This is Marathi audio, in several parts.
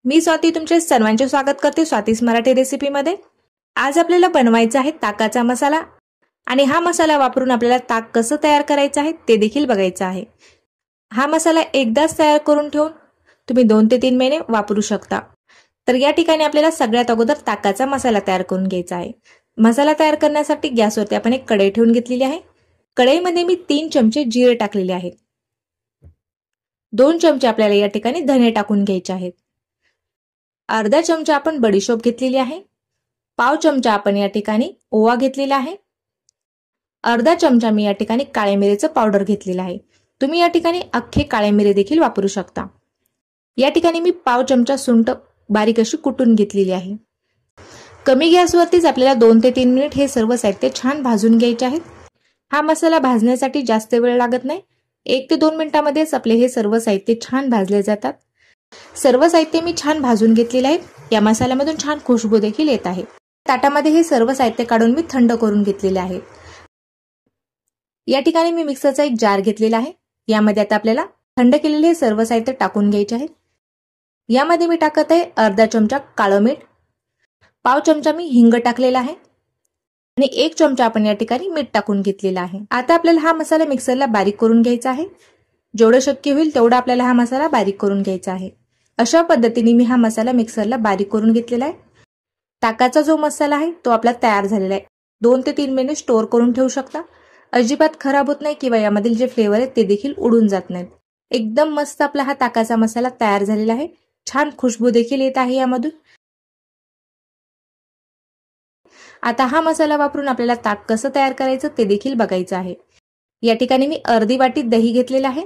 मी स्वाती तुमचे सर्वांचे स्वागत करते स्वातीस मराठी रेसिपीमध्ये। आज आपल्याला बनवायचा आहे ताकाचा मसाला आणि हा मसाला वापरून आपल्याला ताक कसं तयार करायचं आहे ते देखील बघायचं आहे। हा मसाला एकदाच तयार करून ठेवून तुम्ही 2 ते 3 महिने वापरू शकता। तर या ठिकाणी आपल्याला सगळ्यात अगोदर ताकाचा मसाला तयार करून घ्यायचा आहे। मसाला तयार करण्यासाठी गॅसवरती आपण एक कढई ठेवून घेतलेली आहे। कढईमध्ये मी 3 चमचे जिरे टाकलेले आहेत। 2 चमचे आपल्याला या ठिकाणी धने टाकून घ्यायचे आहेत। अर्धा चमचा आपण बडीशोप घेतलेली आहे। पाव चमचा आपण या ठिकाणी ओवा घेतलेला आहे। अर्धा चमचा मी या ठिकाणी काळे मिरेचं पावडर घेतलेलं आहे। तुम्ही या ठिकाणी अख्खे काळे मिरे देखील वापरू शकता। या ठिकाणी मी पाव चमचा सुंठ बारीक अशी कुटून घेतलेली आहे। कमी गॅसवरतीच आपल्याला 2 ते 3 मिनिट हे सर्व साहित्य छान भाजून घ्यायचे आहे। हा मसाला भाजण्यासाठी जास्त वेळ लागत नाही। 1 ते 2 मिनिटांमध्येच आपले हे सर्व साहित्य छान भाजले जातात। सर्व साहित्य मी छान भाजून घेतलेले आहे। या मसाल्यामधून छान खुशबू देखील येत आहे। ताटामध्ये हे सर्व साहित्य काढून मी थंड करून घेतलेले आहे। या ठिकाणी मी मिक्सरचा एक जार घेतलेला आहे। यामध्ये आता आपल्याला थंड केलेले हे सर्व साहित्य टाकून घ्यायचे आहे। यामध्ये मी टाकत आहे अर्धा चमचा काळं मीठ, पाव चमचा मी हिंग टाकलेला आहे आणि 1 चमचा आपण या ठिकाणी मीठ टाकून घेतलेला आहे। आता आपल्याला हा मसाला मिक्सरला बारीक करून घ्यायचा आहे। जेवढं शक्य होईल तेवढा आपल्याला हा मसाला बारीक करून घ्यायचा आहे। अशा पद्धतीने मी हा मसाला मिक्सरला बारीक करून घेतलेला आहे। ताकाचा जो मसाला आहे तो आपला तयार झालेला आहे। 2 ते 3 महिने स्टोअर करून ठेवू शकता। अजिबात खराब होत नाही किंवा यामधील जे फ्लेवर आहे ते देखील उडून जात नाहीत। एकदम मस्त आपला हा ताकाचा मसाला तयार झालेला आहे। छान खुशबू देखील येत आहे यामधून। आता हा मसाला वापरून आपल्याला ताक कसं तयार करायचं ते देखील बघायचं आहे। या ठिकाणी मी अर्धी वाटी दही घेतलेलं आहे।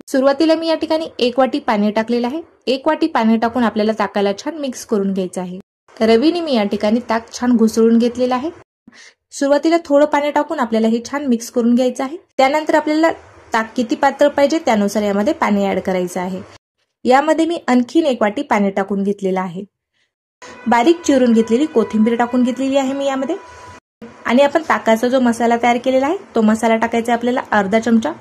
सुरुवातीला मी या ठिकाणी 1 वाटी पाणी टाकलेलं आहे। 1 वाटी पाणी टाकून आपल्याला ताकाला छान मिक्स करून घ्यायचं आहे। रवीने मी या ठिकाणी ताक छान घुसळून घेतलेलं आहे। सुरुवातीला थोडं पाणी टाकून आपल्याला हे छान मिक्स करून घ्यायचं आहे। त्यानंतर आपल्याला ताक किती पातळ पाहिजे त्यानुसार यामध्ये पाणी ऍड करायचं आहे। यामध्ये मी आणखीन 1 वाटी पाणी टाकून घेतलेलं आहे। बारीक चिरून घेतलेली कोथिंबीर टाकून घेतलेली आहे मी यामध्ये आणि आपण ताकाचा जो मसाला तयार केलेला आहे तो मसाला टाकायचा आपल्याला अर्धा चमचा।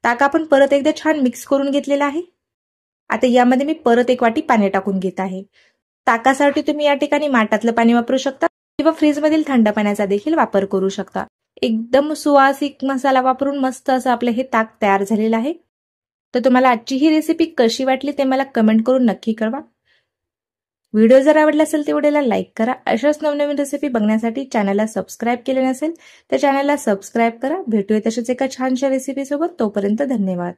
ताक आपण परत एकदा छान मिक्स करून घेतलेला आहे। आता यामध्ये मी परत 1 वाटी पाणी टाकून घेत आहे। ताकासाठी तुम्ही या ठिकाणी माठातलं पाणी वापरू शकता किंवा फ्रीजमधील थंड पाण्याचा देखील वापर करू शकता। एकदम सुवासिक मसाला वापरून मस्त असं आपलं हे ताक तयार झालेलं आहे। तर तुम्हाला आजची ही रेसिपी कशी वाटली ते मला कमेंट करून नक्की कळवा। व्हिडिओ जर आवडला असेल तर व्हिडिओला लाईक करा। अशाच नवनवीन रेसिपी बघण्यासाठी चॅनलला सबस्क्राईब केले नसेल तर चॅनलला सबस्क्राईब करा। भेटूया तशाच एका छानशा रेसिपी सोबत। तोपर्यंत धन्यवाद।